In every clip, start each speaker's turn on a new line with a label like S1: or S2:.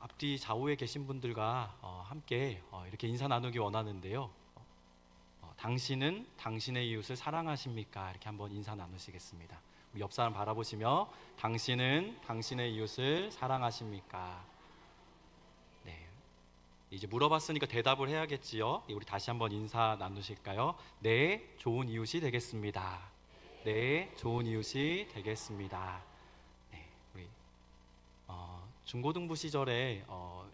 S1: 앞뒤 좌우에 계신 분들과 함께 이렇게 인사 나누기 원하는데요. 당신은 당신의 이웃을 사랑하십니까? 이렇게 한번 인사 나누시겠습니다. 우리 옆 사람 바라보시며 당신은 당신의 이웃을 사랑하십니까? 네, 이제 물어봤으니까 대답을 해야겠지요. 우리 다시 한번 인사 나누실까요? 네, 좋은 이웃이 되겠습니다. 네, 좋은 이웃이 되겠습니다. 네, 우리 중고등부 시절에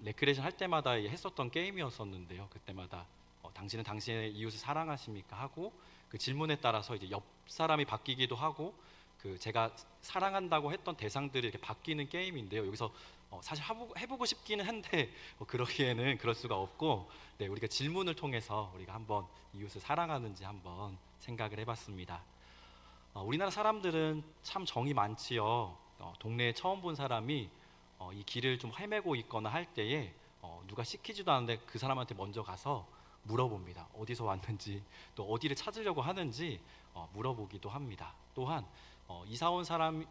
S1: 레크레이션 할 때마다 했었던 게임이었었는데요. 그때마다 당신은 당신의 이웃을 사랑하십니까? 하고 그 질문에 따라서 이제 옆 사람이 바뀌기도 하고 그 제가 사랑한다고 했던 대상들이 이렇게 바뀌는 게임인데요. 여기서 사실 해보고 싶기는 한데 그러기에는 그럴 수가 없고, 네, 우리가 질문을 통해서 우리가 한번 이웃을 사랑하는지 한번 생각을 해봤습니다. 우리나라 사람들은 참 정이 많지요. 동네에 처음 본 사람이 이 길을 좀 헤매고 있거나 할 때에 누가 시키지도 않는데 그 사람한테 먼저 가서 물어봅니다. 어디서 왔는지, 또 어디를 찾으려고 하는지 물어보기도 합니다. 또한 이사 온 사람이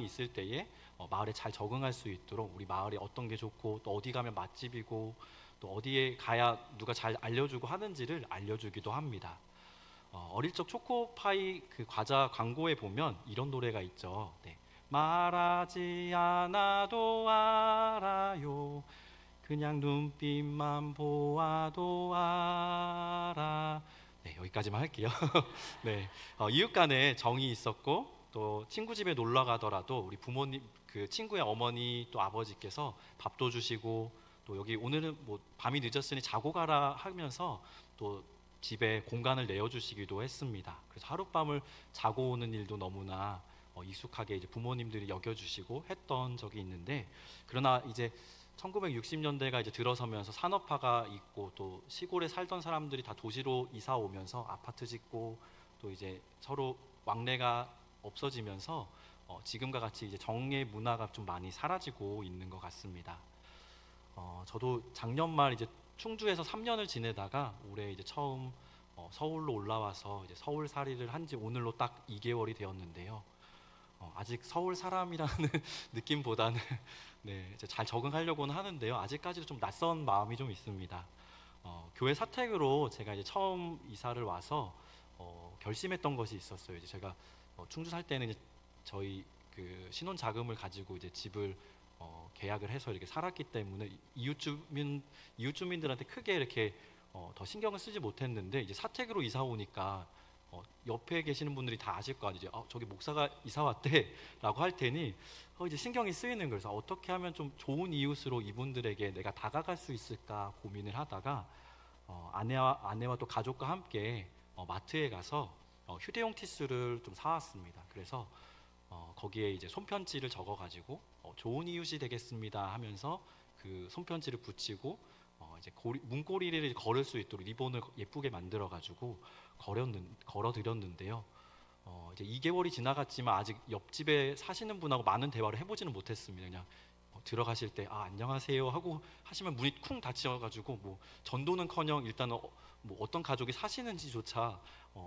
S1: 있을 때에 마을에 잘 적응할 수 있도록 우리 마을에 어떤 게 좋고 또 어디 가면 맛집이고 또 어디에 가야 누가 잘 알려주고 하는지를 알려주기도 합니다. 어릴 적 초코파이 그 과자 광고에 보면 이런 노래가 있죠. 네. 말하지 않아도 알아요. 그냥 눈빛만 보아도 알아. 네, 여기까지만 할게요. 네, 이웃 간에 정이 있었고 또 친구 집에 놀러 가더라도 우리 부모님, 그 친구의 어머니 또 아버지께서 밥도 주시고 또 여기 오늘은 뭐 밤이 늦었으니 자고 가라 하면서 또 집에 공간을 내어주시기도 했습니다. 그래서 하룻밤을 자고 오는 일도 너무나 익숙하게 이제 부모님들이 여겨주시고 했던 적이 있는데, 그러나 이제 1960년대가 이제 들어서면서 산업화가 있고 또 시골에 살던 사람들이 다 도시로 이사 오면서 아파트 짓고 또 이제 서로 왕래가 없어지면서 지금과 같이 이제 정의 문화가 좀 많이 사라지고 있는 것 같습니다. 저도 작년 말 이제 충주에서 3년을 지내다가 올해 이제 처음 서울로 올라와서 이제 서울살이를 한 지 오늘로 딱 2개월이 되었는데요. 아직 서울 사람이라는 느낌보다는 네, 이제 잘 적응하려고는 하는데요. 아직까지도 좀 낯선 마음이 좀 있습니다. 교회 사택으로 제가 이제 처음 이사를 와서 결심했던 것이 있었어요. 이제 제가 충주 살 때는 이제 저희 그 신혼 자금을 가지고 이제 집을 계약을 해서 이렇게 살았기 때문에 이웃주민들한테 크게 이렇게 더 신경을 쓰지 못했는데, 이제 사택으로 이사 오니까 옆에 계시는 분들이 다 아실 거 아니죠. 저기 목사가 이사 왔대라고 할 테니 이제 신경이 쓰이는 거예요. 그래서 어떻게 하면 좀 좋은 이웃으로 이분들에게 내가 다가갈 수 있을까 고민을 하다가 아내와 또 가족과 함께 마트에 가서 휴대용 티슈를 좀 사왔습니다. 그래서 거기에 이제 손편지를 적어가지고 좋은 이웃이 되겠습니다 하면서 그 손편지를 붙이고 이제 문고리를 걸을 수 있도록 리본을 예쁘게 만들어가지고 걸어드렸는데요. 이제 2개월이 지나갔지만 아직 옆집에 사시는 분하고 많은 대화를 해보지는 못했습니다. 그냥 들어가실 때 안녕하세요 하고 하시면 문이 쿵 닫혀가지고 뭐 전도는커녕 일단은 뭐 어떤 가족이 사시는지조차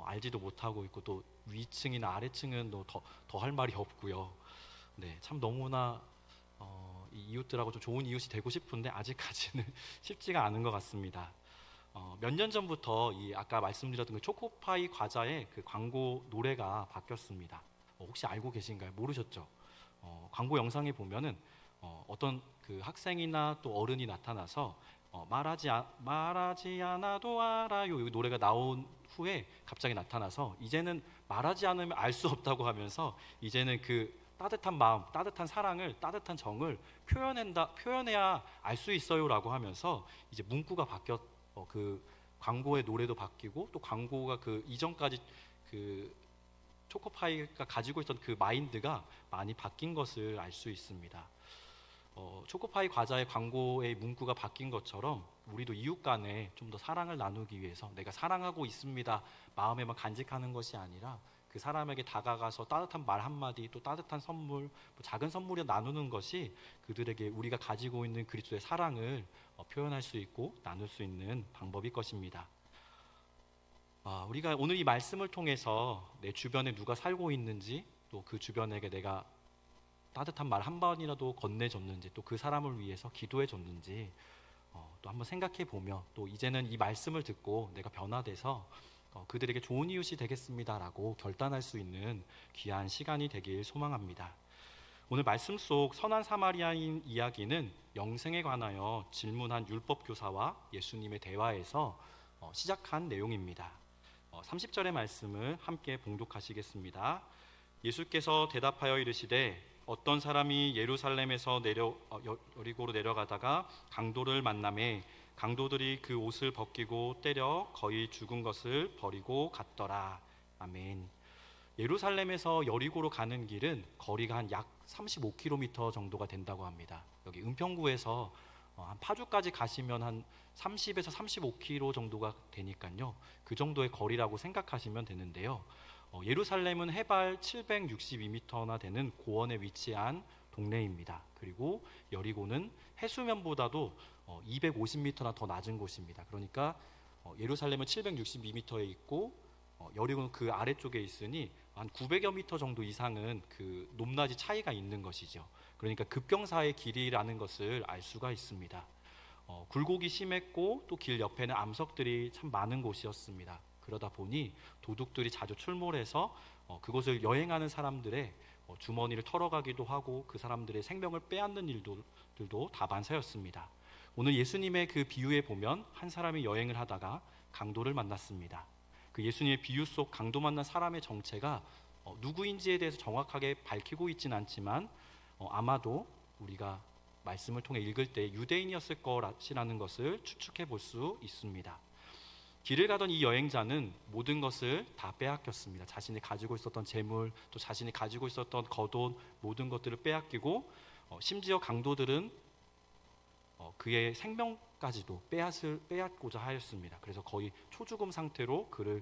S1: 알지도 못하고 있고, 또 위층이나 아래층은 더 할 말이 없고요. 네, 참 너무나 이 이웃들하고 좀 좋은 이웃이 되고 싶은데 아직까지는 쉽지가 않은 것 같습니다. 몇 년 전부터 이 아까 말씀드렸던 그 초코파이 과자의 그 광고 노래가 바뀌었습니다. 혹시 알고 계신가요? 모르셨죠? 광고 영상에 보면은 어떤 그 학생이나 또 어른이 나타나서 말하지 않아도 알아요, 이 노래가 나온 후에 갑자기 나타나서 이제는 말하지 않으면 알 수 없다고 하면서 이제는 그 따뜻한 마음, 따뜻한 사랑을, 따뜻한 정을 표현해야 알 수 있어요라고 하면서 이제 문구가 그 광고의 노래도 바뀌고 또 광고가 그 이전까지 그 초코파이가 가지고 있던 그 마인드가 많이 바뀐 것을 알 수 있습니다. 초코파이 과자의 광고의 문구가 바뀐 것처럼 우리도 이웃 간에 좀 더 사랑을 나누기 위해서 내가 사랑하고 있습니다 마음에만 간직하는 것이 아니라 그 사람에게 다가가서 따뜻한 말 한마디, 또 따뜻한 선물, 뭐 작은 선물을 나누는 것이 그들에게 우리가 가지고 있는 그리스도의 사랑을 표현할 수 있고 나눌 수 있는 방법일 것입니다. 우리가 오늘 이 말씀을 통해서 내 주변에 누가 살고 있는지, 또 그 주변에게 내가 따뜻한 말 한 번이라도 건네줬는지, 또 그 사람을 위해서 기도해줬는지 또 한번 생각해 보며, 또 이제는 이 말씀을 듣고 내가 변화돼서 그들에게 좋은 이웃이 되겠습니다라고 결단할 수 있는 귀한 시간이 되길 소망합니다. 오늘 말씀 속 선한 사마리아인 이야기는 영생에 관하여 질문한 율법 교사와 예수님의 대화에서 시작한 내용입니다. 30절의 말씀을 함께 봉독하시겠습니다. 예수께서 대답하여 이르시되 어떤 사람이 예루살렘에서 여리고로 내려가다가 강도를 만나매 강도들이 그 옷을 벗기고 때려 거의 죽은 것을 버리고 갔더라. 아멘. 예루살렘에서 여리고로 가는 길은 거리가 한 약 35km 정도가 된다고 합니다. 여기 은평구에서 한 파주까지 가시면 한 30에서 35km 정도가 되니까요. 그 정도의 거리라고 생각하시면 되는데요. 예루살렘은 해발 762m나 되는 고원에 위치한 동네입니다. 그리고 여리고는 해수면보다도 250m나 더 낮은 곳입니다. 그러니까 예루살렘은 762m에 있고 여리고는 그 아래쪽에 있으니 한 900여 미터 정도 이상은 그 높낮이 차이가 있는 것이죠. 그러니까 급경사의 길이라는 것을 알 수가 있습니다. 굴곡이 심했고 또 길 옆에는 암석들이 참 많은 곳이었습니다. 그러다 보니 도둑들이 자주 출몰해서 그곳을 여행하는 사람들의 주머니를 털어가기도 하고 그 사람들의 생명을 빼앗는 일들도 다반사였습니다. 오늘 예수님의 그 비유에 보면 한 사람이 여행을 하다가 강도를 만났습니다. 그 예수님의 비유 속 강도 만난 사람의 정체가 누구인지에 대해서 정확하게 밝히고 있지는 않지만 아마도 우리가 말씀을 통해 읽을 때 유대인이었을 것이라는 것을 추측해 볼 수 있습니다. 길을 가던 이 여행자는 모든 것을 다 빼앗겼습니다. 자신이 가지고 있었던 재물, 또 자신이 가지고 있었던 겉옷, 모든 것들을 빼앗기고 심지어 강도들은 그의 생명까지도 빼앗고자 하였습니다. 그래서 거의 초죽음 상태로 그를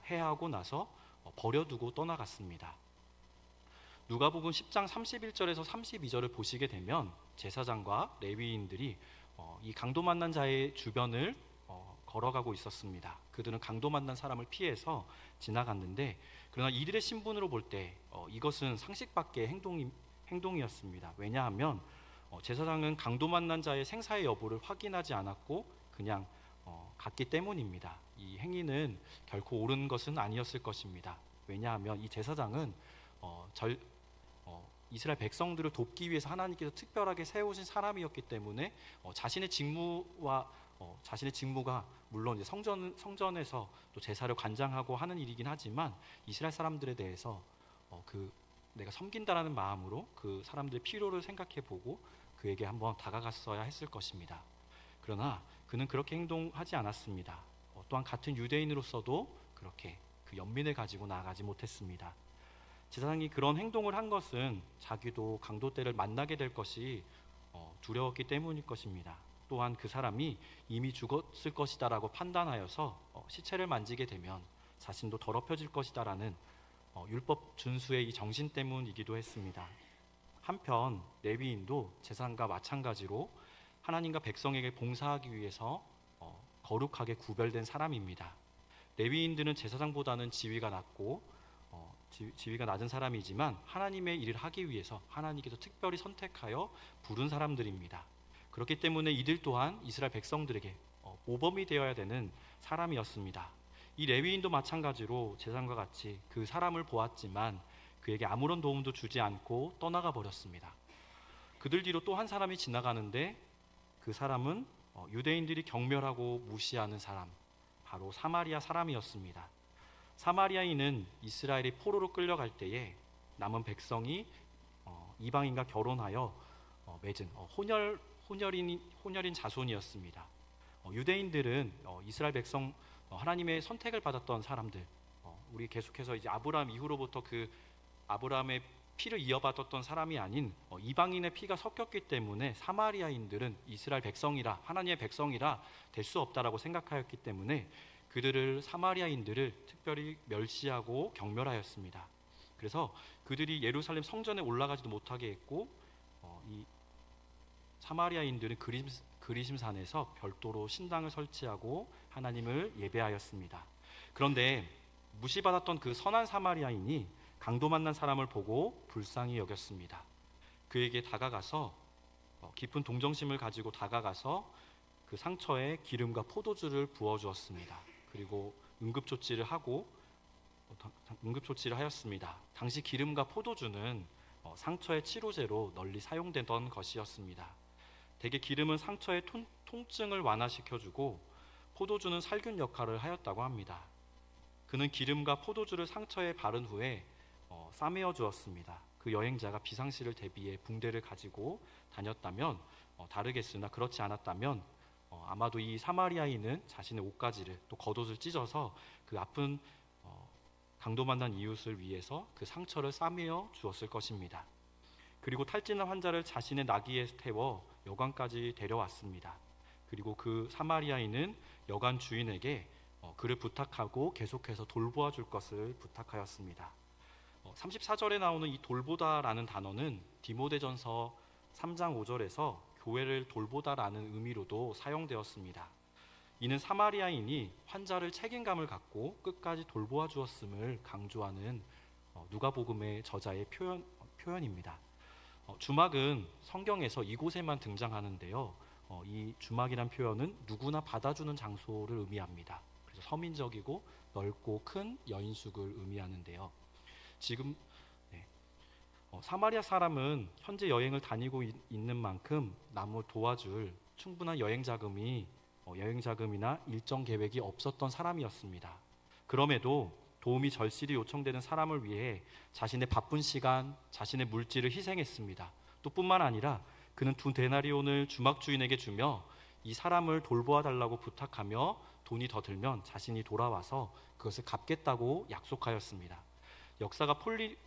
S1: 해하고 나서 버려두고 떠나갔습니다. 누가복음 10장 31절에서 32절을 보시게 되면 제사장과 레위인들이 이 강도 만난 자의 주변을 걸어가고 있었습니다. 그들은 강도 만난 사람을 피해서 지나갔는데, 그러나 이들의 신분으로 볼 때 이것은 상식 밖의 행동이었습니다. 왜냐하면 제사장은 강도 만난 자의 생사의 여부를 확인하지 않았고 그냥 갔기 때문입니다. 이 행위는 결코 옳은 것은 아니었을 것입니다. 왜냐하면 이 제사장은 이스라엘 백성들을 돕기 위해서 하나님께서 특별하게 세우신 사람이었기 때문에 자신의 직무가 물론 이제 성전에서 또 제사를 관장하고 하는 일이긴 하지만 이스라엘 사람들에 대해서 내가 섬긴다라는 마음으로 그 사람들의 필요를 생각해보고 그에게 한번 다가갔어야 했을 것입니다. 그러나 그는 그렇게 행동하지 않았습니다. 또한 같은 유대인으로서도 그렇게 그 연민을 가지고 나아가지 못했습니다. 제사장이 그런 행동을 한 것은 자기도 강도 때를 만나게 될 것이 두려웠기 때문일 것입니다. 또한 그 사람이 이미 죽었을 것이다라고 판단하여서 시체를 만지게 되면 자신도 더럽혀질 것이다라는 율법 준수의 이 정신 때문이기도 했습니다. 한편 레위인도 제사장과 마찬가지로 하나님과 백성에게 봉사하기 위해서 거룩하게 구별된 사람입니다. 레위인들은 제사장보다는 지위가 낮은 사람이지만 하나님의 일을 하기 위해서 하나님께서 특별히 선택하여 부른 사람들입니다. 그렇기 때문에 이들 또한 이스라엘 백성들에게 모범이 되어야 되는 사람이었습니다. 이 레위인도 마찬가지로 제사장과 같이 그 사람을 보았지만 그에게 아무런 도움도 주지 않고 떠나가 버렸습니다. 그들 뒤로 또 한 사람이 지나가는데 그 사람은 유대인들이 경멸하고 무시하는 사람, 바로 사마리아 사람이었습니다. 사마리아인은 이스라엘이 포로로 끌려갈 때에 남은 백성이 이방인과 결혼하여 맺은 혼혈인 자손이었습니다. 유대인들은 이스라엘 백성 하나님의 선택을 받았던 사람들, 우리 계속해서 이제 아브라함 이후로부터 그 아브라함의 피를 이어받았던 사람이 아닌 이방인의 피가 섞였기 때문에 사마리아인들은 이스라엘 백성이라 하나님의 백성이라 될 수 없다라고 생각하였기 때문에 그들을 사마리아인들을 특별히 멸시하고 경멸하였습니다. 그래서 그들이 예루살렘 성전에 올라가지도 못하게 했고 이 사마리아인들은 그리심산에서 별도로 신당을 설치하고 하나님을 예배하였습니다. 그런데 무시받았던 그 선한 사마리아인이 강도 만난 사람을 보고 불쌍히 여겼습니다. 그에게 다가가서 깊은 동정심을 가지고 다가가서 그 상처에 기름과 포도주를 부어주었습니다. 그리고 응급조치를 하였습니다. 당시 기름과 포도주는 상처의 치료제로 널리 사용되던 것이었습니다. 대개 기름은 상처의 통증을 완화시켜주고 포도주는 살균 역할을 하였다고 합니다. 그는 기름과 포도주를 상처에 바른 후에 싸매어 주었습니다. 그 여행자가 비상시를 대비해 붕대를 가지고 다녔다면 다르겠으나 그렇지 않았다면 아마도 이 사마리아인은 자신의 옷가지를 또 겉옷을 찢어서 그 아픈 강도 만난 이웃을 위해서 그 상처를 싸매어 주었을 것입니다. 그리고 탈진한 환자를 자신의 나귀에 태워 여관까지 데려왔습니다. 그리고 그 사마리아인은 여관 주인에게 그를 부탁하고 계속해서 돌보아 줄 것을 부탁하였습니다. 34절에 나오는 이 돌보다라는 단어는 디모데전서 3장 5절에서 교회를 돌보다라는 의미로도 사용되었습니다. 이는 사마리아인이 환자를 책임감을 갖고 끝까지 돌보아 주었음을 강조하는 누가복음의 저자의 표현입니다. 주막은 성경에서 이곳에만 등장하는데요. 이 주막이란 표현은 누구나 받아주는 장소를 의미합니다. 그래서 서민적이고 넓고 큰 여인숙을 의미하는데요. 지금 사마리아 사람은 현재 여행을 다니고 있는 만큼 남을 도와줄 충분한 여행 자금이나 일정 계획이 없었던 사람이었습니다. 그럼에도 도움이 절실히 요청되는 사람을 위해 자신의 바쁜 시간, 자신의 물질을 희생했습니다. 또 뿐만 아니라 그는 2데나리온을 주막 주인에게 주며 이 사람을 돌보아 달라고 부탁하며 돈이 더 들면 자신이 돌아와서 그것을 갚겠다고 약속하였습니다. 역사가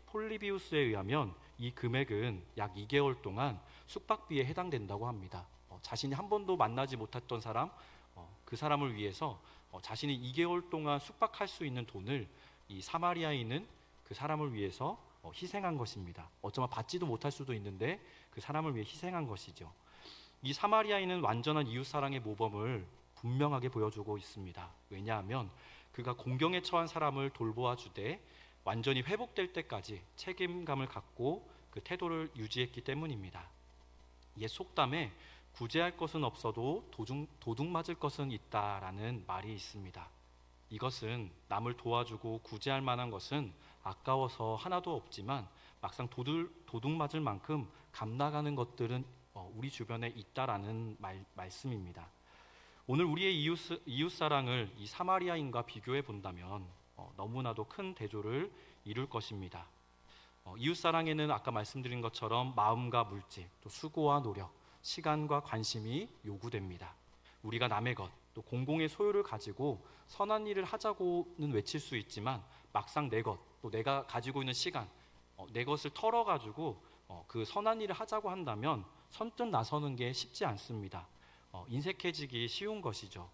S1: 폴리비우스에 의하면 이 금액은 약 2개월 동안 숙박비에 해당된다고 합니다. 자신이 한 번도 만나지 못했던 사람, 그 사람을 위해서 자신이 2개월 동안 숙박할 수 있는 돈을 이 사마리아인은 그 사람을 위해서 희생한 것입니다. 어쩌면 받지도 못할 수도 있는데 그 사람을 위해 희생한 것이죠. 이 사마리아인은 완전한 이웃사랑의 모범을 분명하게 보여주고 있습니다. 왜냐하면 그가 공경에 처한 사람을 돌보아 주되 완전히 회복될 때까지 책임감을 갖고 그 태도를 유지했기 때문입니다. 옛 속담에 구제할 것은 없어도 도둑 맞을 것은 있다라는 말이 있습니다. 이것은 남을 도와주고 구제할 만한 것은 아까워서 하나도 없지만 막상 도둑 맞을 만큼 값 나가는 것들은 우리 주변에 있다라는 말씀입니다. 오늘 우리의 이웃사랑을 이 사마리아인과 비교해 본다면 너무나도 큰 대조를 이룰 것입니다. 이웃사랑에는 아까 말씀드린 것처럼 마음과 물질, 또 수고와 노력, 시간과 관심이 요구됩니다. 우리가 남의 것, 또 공공의 소유를 가지고 선한 일을 하자고는 외칠 수 있지만 막상 내 것, 또 내가 가지고 있는 시간, 내 것을 털어가지고 그 선한 일을 하자고 한다면 선뜻 나서는 게 쉽지 않습니다. 인색해지기 쉬운 것이죠.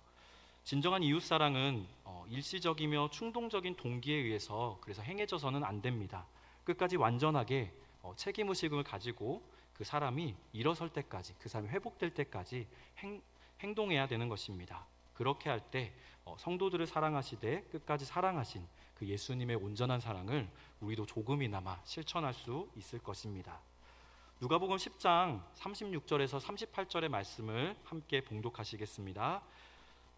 S1: 진정한 이웃사랑은 일시적이며 충동적인 동기에 의해서 그래서 행해져서는 안 됩니다. 끝까지 완전하게 책임의식을 가지고 그 사람이 일어설 때까지, 그 사람이 회복될 때까지 행동해야 되는 것입니다. 그렇게 할 때 성도들을 사랑하시되 끝까지 사랑하신 그 예수님의 온전한 사랑을 우리도 조금이나마 실천할 수 있을 것입니다. 누가복음 10장 36절에서 38절의 말씀을 함께 봉독하시겠습니다.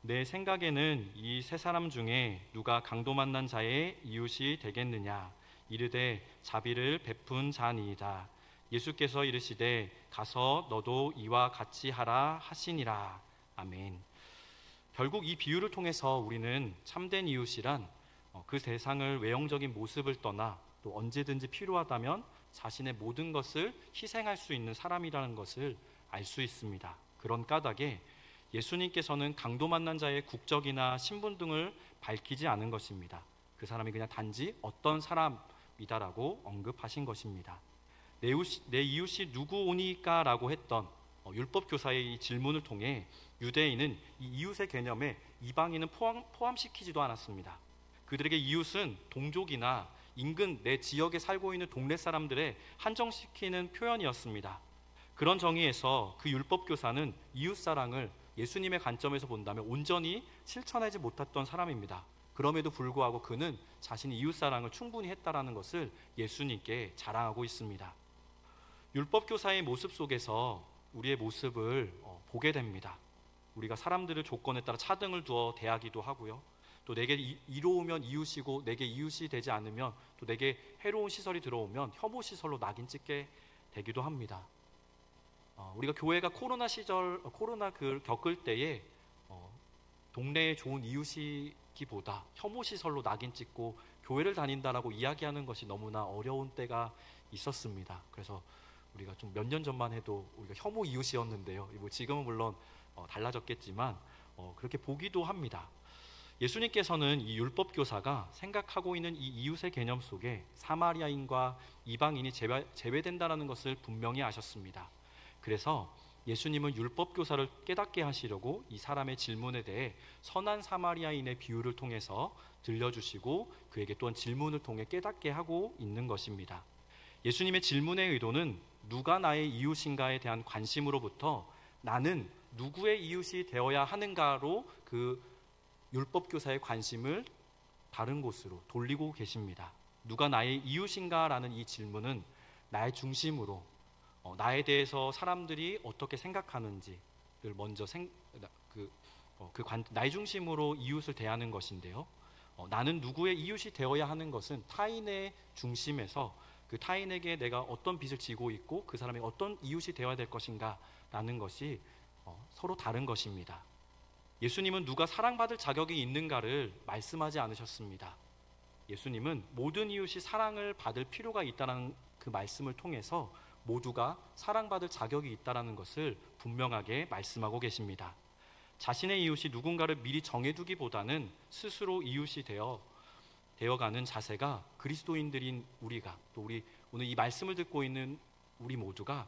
S1: 내 생각에는 이 세 사람 중에 누가 강도 만난 자의 이웃이 되겠느냐? 이르되 자비를 베푼 자니이다. 예수께서 이르시되 가서 너도 이와 같이 하라 하시니라. 아멘. 결국 이 비유를 통해서 우리는 참된 이웃이란 그 대상을 외형적인 모습을 떠나 또 언제든지 필요하다면 자신의 모든 것을 희생할 수 있는 사람이라는 것을 알 수 있습니다. 그런 까닭에 예수님께서는 강도 만난 자의 국적이나 신분 등을 밝히지 않은 것입니다. 그 사람이 그냥 단지 어떤 사람이다라고 언급하신 것입니다. 내 이웃이 누구오니까 라고 했던 율법교사의 이 질문을 통해 유대인은 이 이웃의 개념에 이방인은 포함시키지도 않았습니다. 그들에게 이웃은 동족이나 인근 내 지역에 살고 있는 동네 사람들의 한정시키는 표현이었습니다. 그런 정의에서 그 율법교사는 이웃사랑을 예수님의 관점에서 본다면 온전히 실천하지 못했던 사람입니다. 그럼에도 불구하고 그는 자신이 이웃사랑을 충분히 했다라는 것을 예수님께 자랑하고 있습니다. 율법 교사의 모습 속에서 우리의 모습을 보게 됩니다. 우리가 사람들을 조건에 따라 차등을 두어 대하기도 하고요. 또 내게 이로우면 이웃이고 내게 이웃이 되지 않으면 또 내게 해로운 시설이 들어오면 혐오 시설로 낙인 찍게 되기도 합니다. 우리가 교회가 코로나 겪을 때에 동네에 좋은 이웃이기보다 혐오 시설로 낙인 찍고 교회를 다닌다라고 이야기하는 것이 너무나 어려운 때가 있었습니다. 그래서 우리가 좀 몇 년 전만 해도 우리가 혐오 이웃이었는데요. 지금은 물론 달라졌겠지만 그렇게 보기도 합니다. 예수님께서는 이 율법 교사가 생각하고 있는 이 이웃의 개념 속에 사마리아인과 이방인이 제외된다는 것을 분명히 아셨습니다. 그래서 예수님은 율법 교사를 깨닫게 하시려고 이 사람의 질문에 대해 선한 사마리아인의 비유를 통해서 들려주시고 그에게 또한 질문을 통해 깨닫게 하고 있는 것입니다. 예수님의 질문의 의도는 누가 나의 이웃인가에 대한 관심으로부터 나는 누구의 이웃이 되어야 하는가로 그 율법 교사의 관심을 다른 곳으로 돌리고 계십니다. 누가 나의 이웃인가라는 이 질문은 나의 중심으로 나에 대해서 사람들이 어떻게 생각하는지를 먼저 나의 중심으로 이웃을 대하는 것인데요. 나는 누구의 이웃이 되어야 하는 것은 타인의 중심에서 그 타인에게 내가 어떤 빚을 지고 있고 그 사람이 어떤 이웃이 되어야 될 것인가라는 것이 서로 다른 것입니다. 예수님은 누가 사랑받을 자격이 있는가를 말씀하지 않으셨습니다. 예수님은 모든 이웃이 사랑을 받을 필요가 있다는 그 말씀을 통해서 모두가 사랑받을 자격이 있다는 것을 분명하게 말씀하고 계십니다. 자신의 이웃이 누군가를 미리 정해두기보다는 스스로 이웃이 되어가는 자세가 그리스도인들인 우리가 또 우리 오늘 이 말씀을 듣고 있는 우리 모두가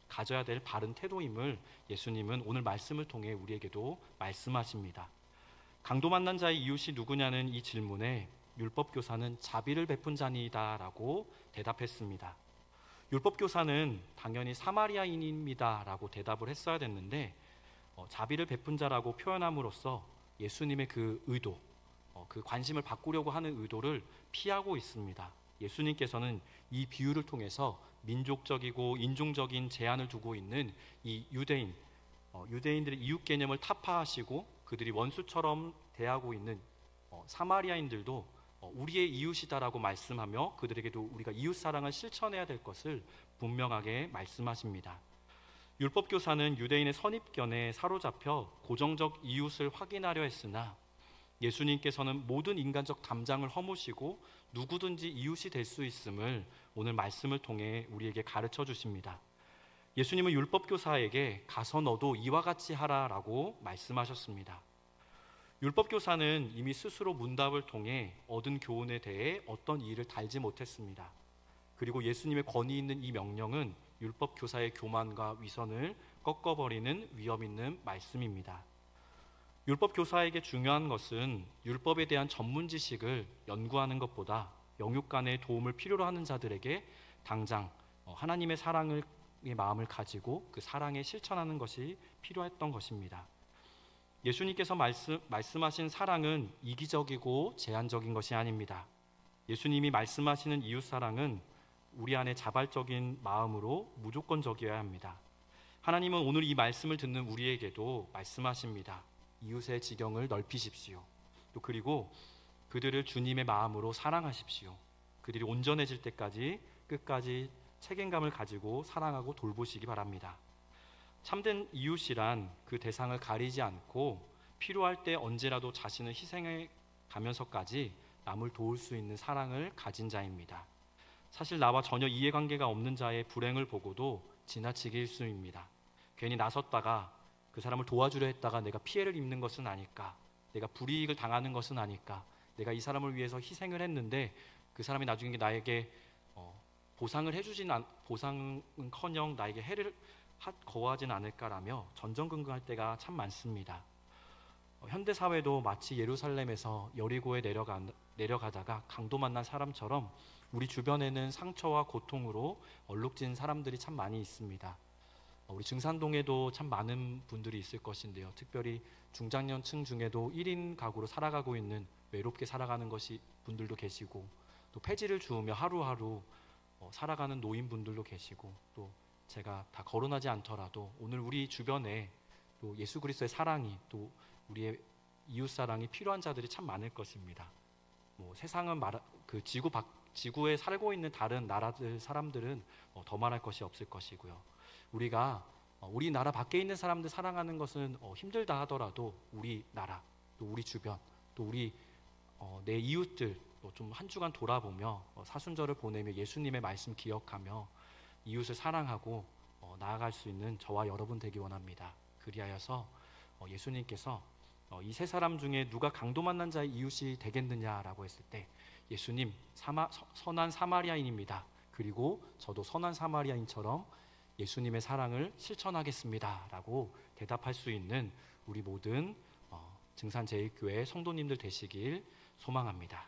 S1: 가져야 될 바른 태도임을 예수님은 오늘 말씀을 통해 우리에게도 말씀하십니다. 강도 만난 자의 이웃이 누구냐는 이 질문에 율법교사는 자비를 베푼 자니이다 라고 대답했습니다. 율법교사는 당연히 사마리아인입니다 라고 대답을 했어야 됐는데 자비를 베푼 자라고 표현함으로써 예수님의 그 의도, 그 관심을 바꾸려고 하는 의도를 피하고 있습니다. 예수님께서는 이 비유를 통해서 민족적이고 인종적인 제한을 두고 있는 이 유대인들의 이웃 개념을 타파하시고 그들이 원수처럼 대하고 있는 사마리아인들도 우리의 이웃이다라고 말씀하며 그들에게도 우리가 이웃 사랑을 실천해야 될 것을 분명하게 말씀하십니다. 율법교사는 유대인의 선입견에 사로잡혀 고정적 이웃을 확인하려 했으나 예수님께서는 모든 인간적 담장을 허무시고 누구든지 이웃이 될 수 있음을 오늘 말씀을 통해 우리에게 가르쳐 주십니다. 예수님은 율법교사에게 가서 너도 이와 같이 하라라고 말씀하셨습니다. 율법교사는 이미 스스로 문답을 통해 얻은 교훈에 대해 어떤 이의를 달지 못했습니다. 그리고 예수님의 권위 있는 이 명령은 율법교사의 교만과 위선을 꺾어버리는 위험 있는 말씀입니다. 율법교사에게 중요한 것은 율법에 대한 전문 지식을 연구하는 것보다 영육간의 도움을 필요로 하는 자들에게 당장 하나님의 사랑의 마음을 가지고 그 사랑에 실천하는 것이 필요했던 것입니다. 예수님께서 말씀하신 사랑은 이기적이고 제한적인 것이 아닙니다. 예수님이 말씀하시는 이웃사랑은 우리 안에 자발적인 마음으로 무조건적이어야 합니다. 하나님은 오늘 이 말씀을 듣는 우리에게도 말씀하십니다. 이웃의 지경을 넓히십시오. 또 그리고 그들을 주님의 마음으로 사랑하십시오. 그들이 온전해질 때까지 끝까지 책임감을 가지고 사랑하고 돌보시기 바랍니다. 참된 이웃이란 그 대상을 가리지 않고 필요할 때 언제라도 자신을 희생해 가면서까지 남을 도울 수 있는 사랑을 가진 자입니다. 사실 나와 전혀 이해관계가 없는 자의 불행을 보고도 지나치게 일쑤입니다. 괜히 나섰다가 그 사람을 도와주려 했다가 내가 피해를 입는 것은 아닐까, 내가 불이익을 당하는 것은 아닐까, 내가 이 사람을 위해서 희생을 했는데 그 사람이 나중에 나에게 보상은커녕 나에게 해를 거하진 않을까라며 전전긍긍할 때가 참 많습니다. 현대 사회도 마치 예루살렘에서 여리고에 내려가다가 강도 만난 사람처럼 우리 주변에는 상처와 고통으로 얼룩진 사람들이 참 많이 있습니다. 우리 증산동에도 참 많은 분들이 있을 것인데요. 특별히 중장년층 중에도 1인 가구로 살아가고 있는 외롭게 살아가는 분들도 계시고 또 폐지를 주우며 하루하루 살아가는 노인분들도 계시고 또 제가 다 거론하지 않더라도 오늘 우리 주변에 또 예수 그리스도의 사랑이 또 우리의 이웃 사랑이 필요한 자들이 참 많을 것입니다. 뭐 세상은 그 지구에 살고 있는 다른 나라들 사람들은 더 말할 것이 없을 것이고요. 우리가 우리 나라 밖에 있는 사람들 사랑하는 것은 힘들다 하더라도 우리 나라 또 우리 주변 또 우리 내 이웃들 좀 한 주간 돌아보며 사순절을 보내며 예수님의 말씀 기억하며 이웃을 사랑하고 나아갈 수 있는 저와 여러분 되기 원합니다. 그리하여서 예수님께서 이 세 사람 중에 누가 강도 만난 자의 이웃이 되겠느냐라고 했을 때 예수님 선한 사마리아인입니다. 그리고 저도 선한 사마리아인처럼 예수님의 사랑을 실천하겠습니다 라고 대답할 수 있는 우리 모든 증산제일교회 성도님들 되시길 소망합니다.